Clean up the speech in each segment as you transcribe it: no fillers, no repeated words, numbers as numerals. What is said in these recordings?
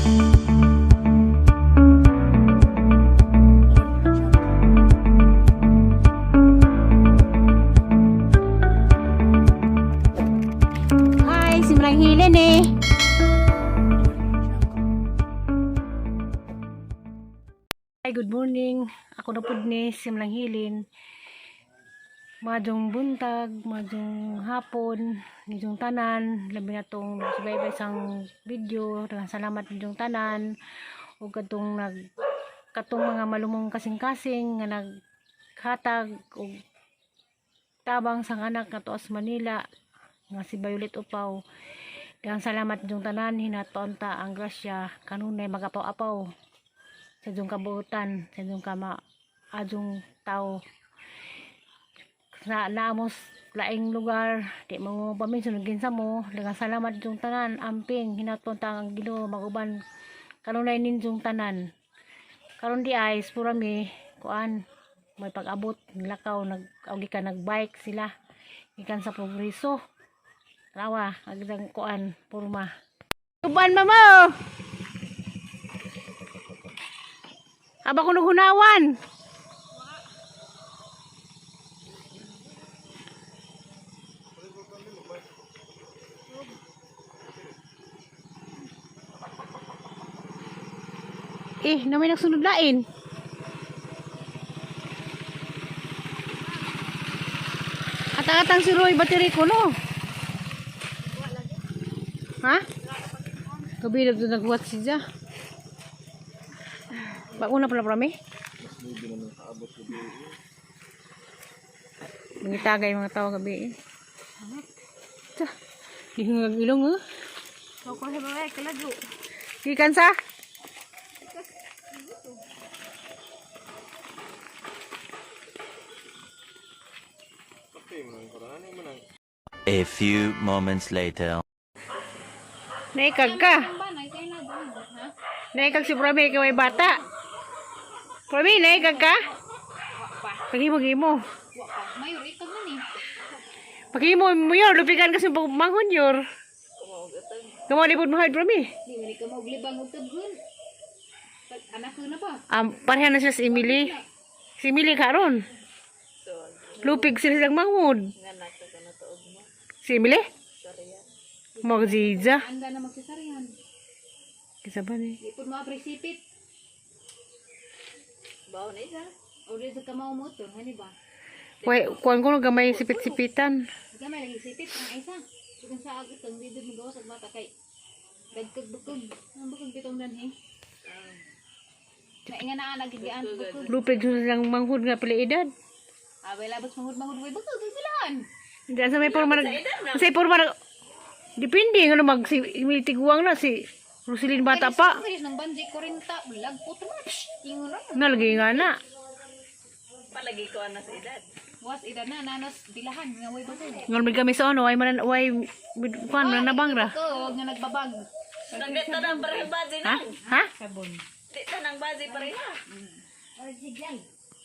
Hi, simrang hilin eh. Hi, good morning. Ako na pud ni simrang hilin. Madong buntag, madong hapon, nitong tanan, labi na tong subaybay sang video. Dengan salamat nitong tanan. O katong katong mga malumong kasing-kasing nga naghatag og tabang sang anak nga tuas Manila nga si Violet Upaw. Dengan salamat nitong tanan, hinatonta ang grasya kanunay magapaw-apaw sa dong kabuutan, sa dong adong tao na naamos laing lugar, di mo paminsun ginsa mo. Dengan salamat yung tanan, amping hinapunta ang Ginoo maguban kanunay ninjong tanan. Karon di ay purami kuan may pag-abot lakaw nag-agi ka nagbike sila ikan sa progreso. Rawa agdang kuan purma. Kuban mama. Aba kuno hunawan. Namay nagsunod lain. Atang-atang si Roy battery ko no. Ha? Kabilag doon nag-watch siya. Bakuna pala prami? Mangitagay mga tao gabi. Sa, dihingag ilong oh. Ako sa mga kalago. Ikan sa? A few moments later. Naikag ka. Naikag si Prami kay may bata. Prami, naikag ka? Paghimo-himo. Mayor, ikag na ni. Paghimo mo yun, lupikan kasi manghon yun. Kamo lipod mo hard Prami. Di man ka maglibang og taggun. Anak ko na pa. Parehan na siya si Emily. Si Emily karon. Lupig sila silang manghod. Si Emily? Magziza. Anda na magsasarihan. Kisa ba ni? Di pud ma-aprisipit. Bawo na isa. O di sa kamaw mo to, hani ba? Kuan ko gamay sipit-sipitan. Gamay lagi sipit ang isa. Kung sa agit ang didid mo gawas at mata kay dagkag-bukog. Ang bukog bitong danhi. Nainga na nagigian bukog. Lupig silang manghod nga pala edad. Abay labas manghud-manghud way bukog silaan. Diyan sa may porma sa porma depende nga mag si tiguang na si Roselyn bata pa. Kainis ng banji 40 bulag puto na. Ingon na. Nalagi nga na. Palagi ko na sa edad. Was edad na nanos bilahan nga way bukog. Ngal mig kami sa ano way man way kuan man nabangra. Ko nga nagbabag. Nangget na ng parehong bazi Ha? na. Ha? Sabon. Di ta ng bazi pa rin na.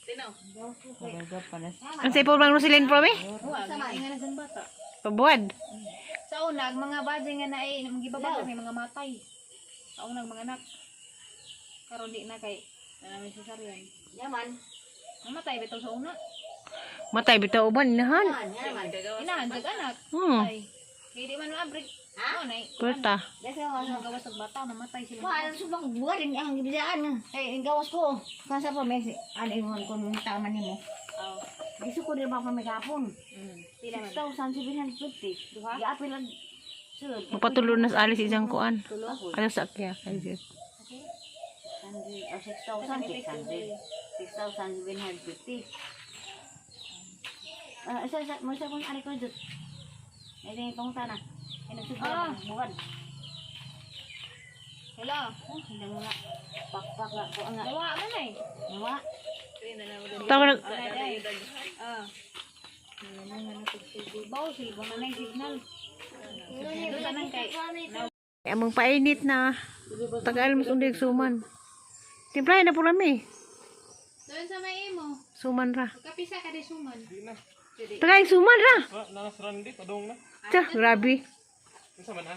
Tino. Ang sa porma Roselyn promi? Wa inga na sa bata. Pabuad. Sa unag mga baji nga na ay magibabag may mga matay. Sa unag mga anak. Karon di na kay namin sa saryan. Yaman. Namatay bitaw sa una. Matay bitaw uban inahan. Inahan sa anak. Ay. Kaya di man maabrik. Ha? Nay. Puta. Dahil mga gawas ng bata, mamatay sila. Wala subang buwan din ang gibidaan. Ay, gawas ko. Kasa pa may ano yung kung tama nimo. Oh. Gusto ko din ba pa may kapon. Pila man. 6,750. Gi-apil lang. Sud. Mapatulo na sa alis isang kuan. Tulo. Ano sa akya kay Jeff. 6,750. Isa mo sa kung ari ko jud. Ay din itong sana. Ay nagsusugan buwan. Hello. Hindi mo na. Pakpak na ko nga. Nawa man ay. Nawa. Tawa nag Ah. Bawo sila kung nanay signal. Doon ka nang kay. among painit na. Tagal mas undig suman. Timplahin na po rami. Doon sa may imo. Suman ra. Kapisa ka di suman. Tagay suman ra. Nakasrandi, padong na. Tsa, grabe. Isa man ha?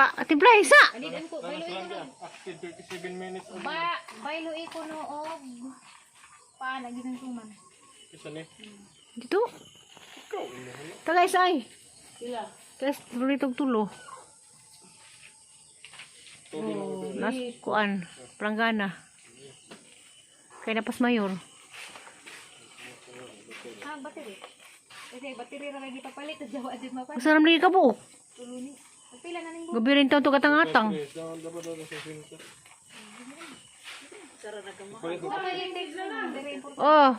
pa. Timpla, isa. Alidan ko, bailuin ko no. Active 37 minutes. Bailuin ko no og paan lagi ng tuman. Isa ni. Dito. Tagay sa ay. Tapos tulitog tulo. Nas kuan. Pranggana. Kaya napas mayor. Ah, battery. Kasi battery ra lagi papalit jawa jud mapan. Masaram lagi ka po. Tuluni. Pila na ning Gabi rin taon to katang-atang. Dapat daw sa sinta. Oh.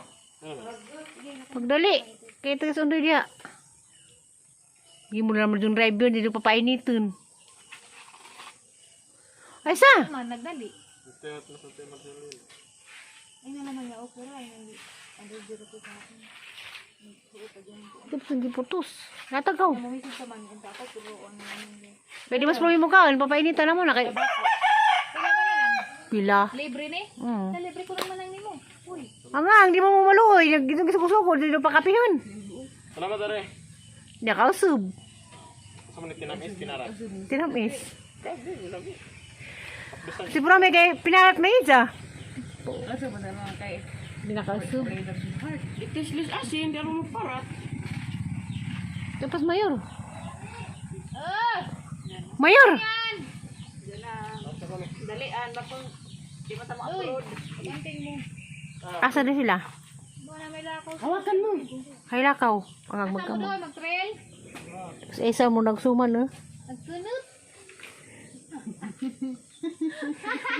Pagdali. Kaya tagas undoy dia. Hindi mo naman yung drive yun. Dito papainitin. Ay sa. man nagdali. Teat na sa tema sila. Ay na naman ya okay ra ay ando dito ko sa akin. Ito pa hindi putos. Natagaw. Mo mismo sa man enta ako turuan namin. Pwede mas mo ka. Papainitan naman na kay. Pila man lang. Pila. Libre ni? Hmm. Sa libre ko naman lang nimo. Uy. Angang, di mo maluoy. Dito gusto-gusto. Dito pa kapihon. Salamat are. Di ka usub. Sa man tinamis kinara. Tinamis. Si Bro may kay pinarat may isa. Asa ba na kay Hindi na ka usub. itislis asin pero mo parat. Tapos mayor. Mayor! Dalian ba kung di mo tama Uy. upload. Ganting mo. Asa na sila? Buwan na may lakaw. Hawakan mo. Kay lakaw. Ang Asa mo magkamo. doon mag-trail? Tapos isa mo nagsuman eh. Nagkunot.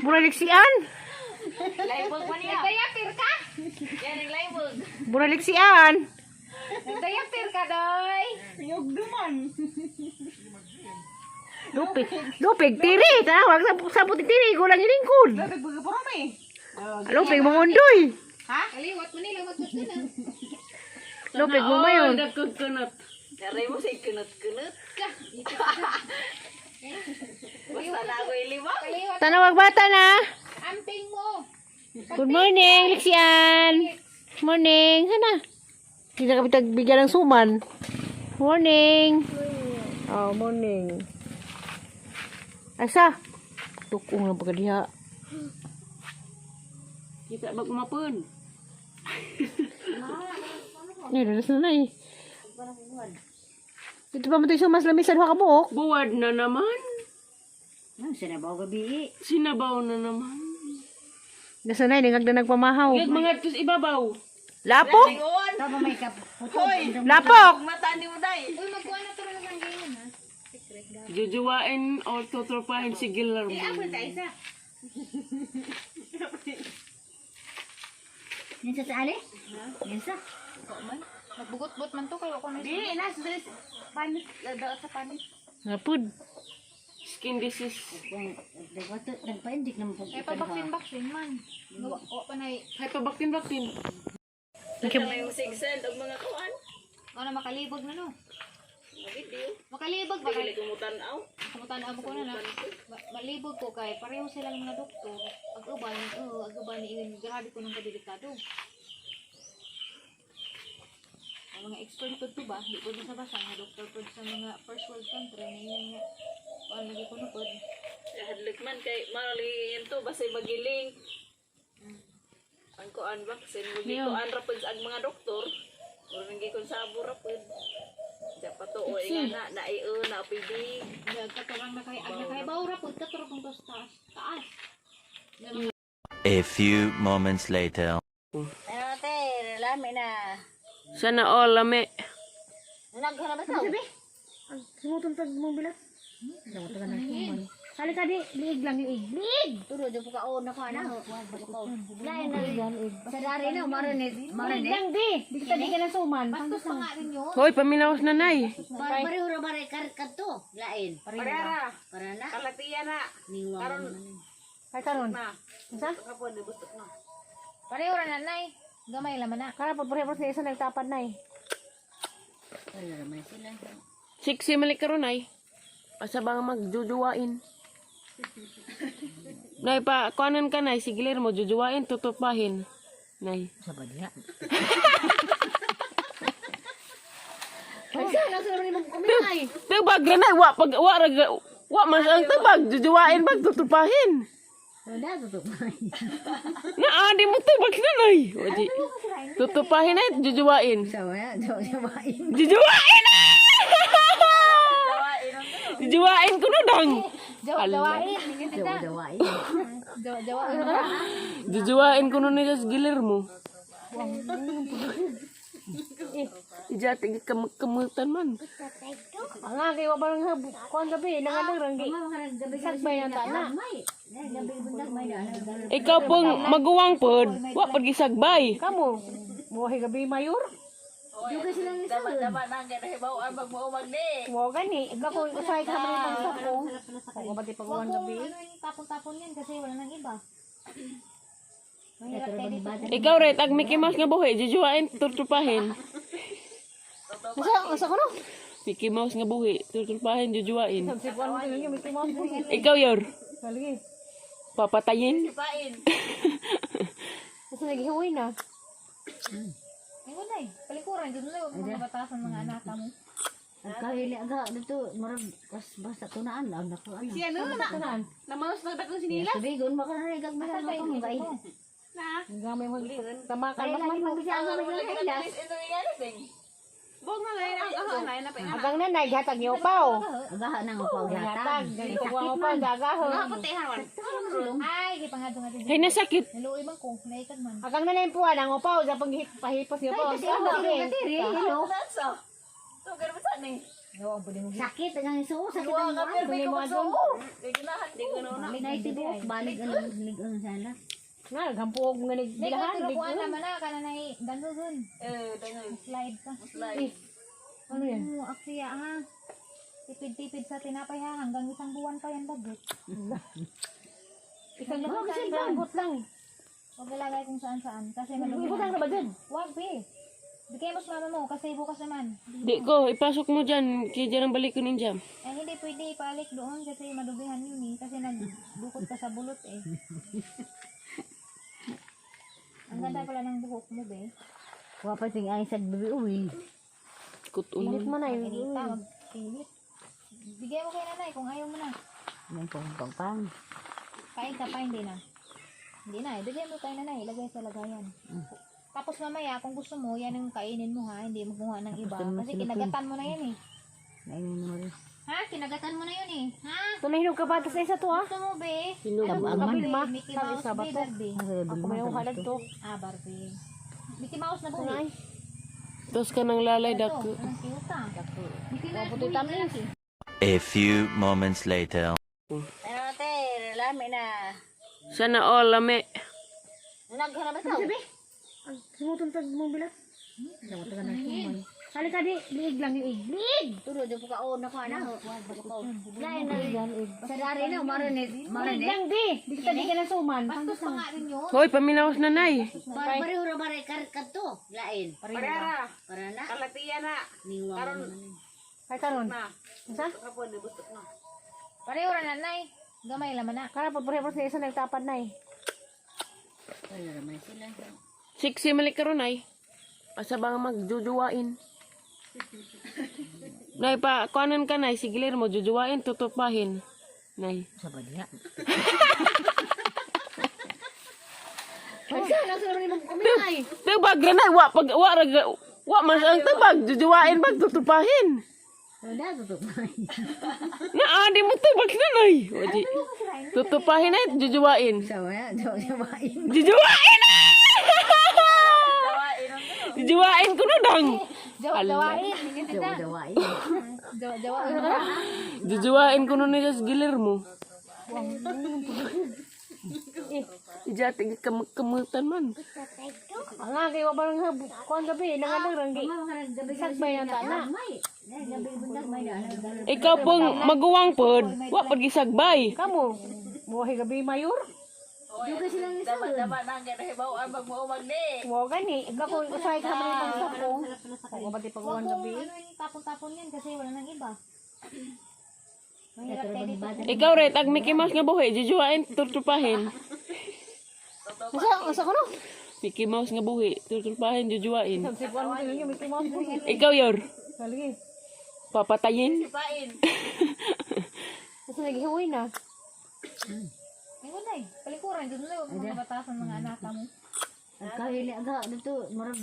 Buraliksian! Laibog man niya. Nagdayapir ka? Yan ang laibog. Buraliksian! Nagdayapir ka, doy. Lupig, tiri! Tawag sa puti tiri. Gulang ilingkod. Lupig, mangundoy. Kaliwat mo nila, matut na. Lupig mo mayon. Nagkukunot. Daray mo say kunot-kunot ka. Basta na ako ilibak. Kaliwat, Tanawag bata na. amping mo. Good morning, Liksian. Morning. Sana. Hindi na kami tagbigyan ng suman. Morning. Oh, morning. Asa? Tukong lang pagkadiha. Kita ba kumapun? Dalas na eh. Ito pa matay sumas lamisan ha kabuok. Buwad na naman. Sinabaw gabi. Sinabaw na naman. Nasa na ningag na nagpamahaw. Gag mga tus ibabaw. Lapok! Tama may kaputo. Lapok! Mata ni Uday. Uy, magkuha na to lang ng ganyan, ha? Jujuwain o tutropahin si Gilar mo. Minsa sa ali? Minsa. Nagbugot-bot man to, kayo ako na. Di, nas, dres. Panis, daot sa panis. Napud. Skin disease. Nagpaindik naman po. Eh, pabaksin-baksin man. O, panay. Hay pabaktin-baktin. May sigsend og mga kuan. O na makalibog na, no? Video. Makalibog ba? Dili ko mo tan-aw. Kamutan ko na na. Malibog ko kay pareho silang mga doktor. Ag-uban ni grabe ko ng kadelikado. Ang mga expert po to ba? Di po sa basa nga doktor po sa mga first world country na yun nga paano lagi ko nupod. Hadlik man kay marali yan to basta magiling. Ang kuan ba kasi kuan rapod ang mga doktor. Uro nang gikon sabo rapod. Diya pa to o nga na na pidi. Katurang na kay bawra po katurang kung tos taas. A few moments later. Ano te, lami na. Sana all lame. Naghanap ba tao? Sumutong tag mong bilat. Sali ka di, liig lang liig. Liig! Turo do ka on ako ana. Lain na. Sa dari na marinate. Liig Marinate. lang di. Di kita di ka na suman. Bastos pa nga rin yun. Hoy paminawas na nay. Pareho ra bare karat to. Lain. Parara. Para na. Kalatiya na. Niwa. Kay karon. Na. Isa? Kapon di bustok na. Pareho ra nanay. Gamay laman na. Kara pa pareho sa isa nagtapad na eh. Wala naman sila. Siksi malik karon ay. Asa ba nga magjujuwain? Nay pa kuanan ka nay sigilir mo jujuwain tutupahin. Nay. Sabad niya. Ay sa nasa naman imong kuminay. Pero bagra na wa pag Wa mas ang tubag, jujuwain bag tutupahin. Wala, tutupahin. Na di mo tubag na nay. Wadi. Tutupahin ay jujuwain. Sama, jawain. Jujuwain na! Jujuwain ko na dang. Jawain. Jawain. Jawain. Jujuwain ko na niya sa gilir mo. Ijati kamutan man. Ang nga, kaya ba lang kuhan gabi, nangadang ranggi. Sagbay ang tana. Ikaw pong maguwang pod, wa pag gisagbay. Kamu, buhay gabi mayor. Dapat nang kaya hibaw ang magmuumag di. Mo gani, ikaw kung usay ka man pang sapong. Kung pati pagkuhan gabi. Ano yung tapon-tapon yan kasi wala nang iba. Mahirap tayo dito. Ikaw ret, ag Mickey Mouse nga buhi, jujuwain, tutupahin. Asa ko no? Mickey Mouse nga buhi, tutupahin, jujuwain. Si kuhan mo din yung Mickey Mouse mo. Ikaw yor, Kaligi. papatayin. Pain. Kasi naghihuwi na. Ayun na eh. Palikuran. Dito na yung mga batasan mga anak mo. Kahili aga dito marag basta tunaan lang nako ano. Siya na na. Namanos na dako Nila. Sabigon makararigag ba Saan na tayo ko gay. Gamay mo tamakan Kaya mas lagi man. magbisaan mo lang hila. Ito yan ding. Bog na lang ang kahanay na pa. Agang na naghatag niyo paw. Agaha nang upaw Hatag, yata. ganito ko ang paw dagahon. Putehan man. Ay, di pangadong natin. Hay nasakit. Naluoy man ko. Naikad man. Agang na lang puan ang upaw sa pahipos niyo paw. Kasi ako katiri hello. Nanso. To garo sa ni. Gawa ang pwede mo. Sakit ang iso sakit Luwa ang ka buwan. pero may ko so. Tignahan di ko na. Naitibok balik ano ligon sana. Na gampuog nga Hindi ko nagbilahan. tinukuan naman na. Kana na ganun. Dangan. Slide ka. Slide. Ano yan? Aksiya ha. Tipid-tipid sa tinapay ha. Hanggang isang buwan pa yan budget. Isang na kasi bagot lang. Huwag ilagay kung saan-saan. Kasi Ibutang malumihan. na ba dyan? Huwag be. Di kayo mas mama mo. Kasi bukas naman. Di ko, ipasok mo dyan, kaya dyan ang balik ko ninja. Eh hindi pwede ipalik doon. Kasi madubihan yun eh. Kasi nagbukod ka sa bulot eh. Ang ganda pala ng buhok mo be. Wa pa ting ay sad bibi uwi. Kutuin. Pilit mo na Pinita. yun. Magpilit. Bigyan mo kay nanay kung ayaw mo na. Nang pang. Kain ka pa, hindi na. Hindi na, ibigay mo kay nanay, ilagay sa lagayan. Tapos mamaya, kung gusto mo, yan yung kainin mo ha, hindi mo kumuha ng iba. Kasi kinagatan mo na yan eh. Nainin mo rin. Ha? Kinagatan mo na yun eh. Ha? Tunahinog ka ba sa isa to ha? Gusto mo be? Tabang man. Kabil ma. Mickey Sabi Mouse sa be, bato. Barbie. Ako may uhalag to. Ah, Barbie. Mickey Mouse na buhi. Ay. Tapos ka ng lalay Ito, dako. anong cute ah. Mickey Mouse Puti buhi. tamis. A few moments later. Ano te, lami na. Sana all lame. Naghanap ba tayo? Sumutuntag mong bilat. Halika di, liig lang liig. Liig! Turo di po ka na ko ana. Lain na. Sa dari na marinate. Liig Marinate. lang di. Di ka na suman. Bastos pa nga rin yun. Hoy, paminawas na nay. Bari ura bari karkat to. Lain. Parara. Para na. Kalatiya na. Niwa. Ay karon. Na. Isa? Kapon di bustok na. Pareho rin nanay. Gamay laman na. Kara po pare-pare sa isa nagtapad na eh. Wala naman sila. Siksi malik karon ay. Asa bang magjujuwain? Nay pa, kuanan ka nay, sigilir mo, jujuwain, tutupahin. Nay. Sa badya. Ay sana sa naman imong kuminay. Tubag na wa mas ang tubag, jujuwain bag tutupahin. Wala tutupahin. Na di mo tubag na nay. Wadi. Tutupahin ay jujuwain. Sama, jawain. Jujuwain na! Jujuwain ko na dang. Jawain. Jawain. Jawain. Jujuwain ko na niya sa gilir mo. Ijati kamutan man. Ang nga kaya ba lang kuhan gabi, nangadang ranggi. Sagbay ang tana. Ikaw pong maguwang pod, wa pag gisagbay. Kamu, buhay gabi mayor. Dapat nang kaya hibaw ang magmuumag di. Mo gani, ikaw kung usay ka man pang sapong. Kung pati pagkuhan gabi. Ano yung tapon-tapon yan kasi wala nang iba. Mahirap tayo dito. Ikaw ret, ag Mickey Mouse nga buhi, jujuwain, tutupahin. Asa ko no? Mickey Mouse nga buhi, tutupahin, jujuwain. Si kuhan mo din yung Mickey Mouse mo. Ikaw yor, Kaligi. papatayin. Pain. Kasi naghihuwi na. Ingon na eh. Palikuran, dito na yung mga batasan mga anak mo. Ang kahili aga dito marag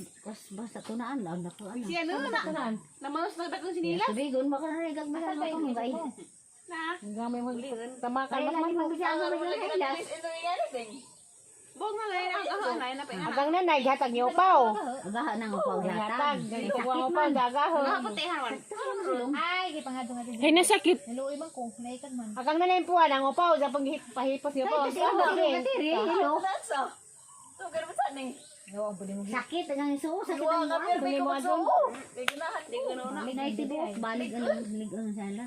basta tunaan lang nako ano. Si ano na kanan? Namanos na dagong sinila. Sabigon makaranigan mo Asal na kayo ako dito gay. ko? Gamay mo tamakan Kaya lagi magbisaan ko magkailas. Bog na lang ang kahanay na pa. Agang nanay gatag niyo paw. Agaha nang upaw Gatag, yata. ganito ko ang paw dagahon. Ay, gipangadto nga din. Ay, nasakit. Niluoy man ko, naikad man. Agang nanay puwan ang upaw sa paghipos niyo paw. Kasi ako katiri hello. Tugar mo saan eh. Yo, ang pwede mo Sakit ang iso sakit Luwa ang ka pero may adong. Di ganahan, di ganahan. Balik tibok balik ang ligon sala.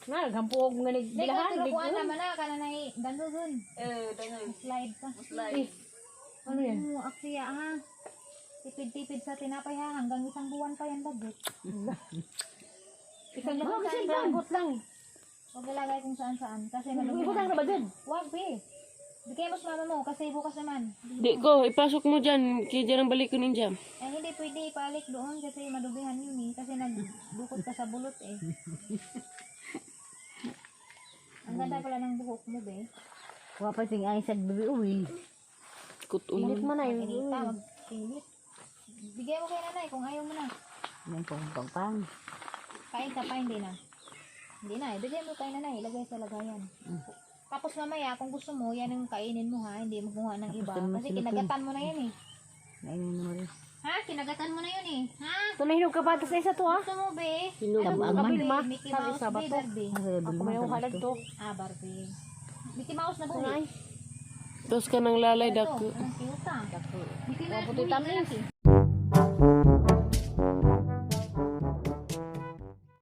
Nga naghampuog nga Dahil nagbilahan. ko tinukuan naman na, kana na dandogon. Dangan. Slide ka. Slide. Ano yan? Oo, aksiya ha. Tipid-tipid sa tinapay ha, hanggang isang buwan pa yan budget. Isang lang ang lang. Huwag ilagay kung saan-saan. Kasi Ibutang na malumihan. ba dyan? Huwag be. Di kayo mas mama mo, kasi bukas naman. Di ko, ipasok mo dyan. Kaya dyan ang balik ko ninja. Eh, hindi pwede ipalik doon kasi madubihan yun eh. Kasi nagdukot ka sa bulot eh. Ang ganda pala ng buhok mo be. Wa pa ting ay sad bibi uwi. Kutulo. Init mo na yun. Kinita, magpilit. Bigay mo kay nanay kung ayaw mo na. Nang pang. Kain ka pa, hindi na. Hindi na, ibigay mo kay nanay, ilagay sa lagayan. Tapos mamaya, kung gusto mo, yan ang kainin mo ha, hindi mo kumuha ng iba. Kasi kinagatan mo na yan eh. Nainin mo rin. Ha? Kinagatan mo na yun eh. Ha? Tunahinog ka ba sa isa to ha? Gusto mo be? Tabang man. Kabilma. Mickey Sabi Mouse sa be, bato. Barbie. Ako may uhalag to. Ah, Barbie. Mickey Mouse na buhi. Tapos ka ng lalay Ito, dako. ang cute ah. Mickey Mouse Puti buhi tamis. lalaki.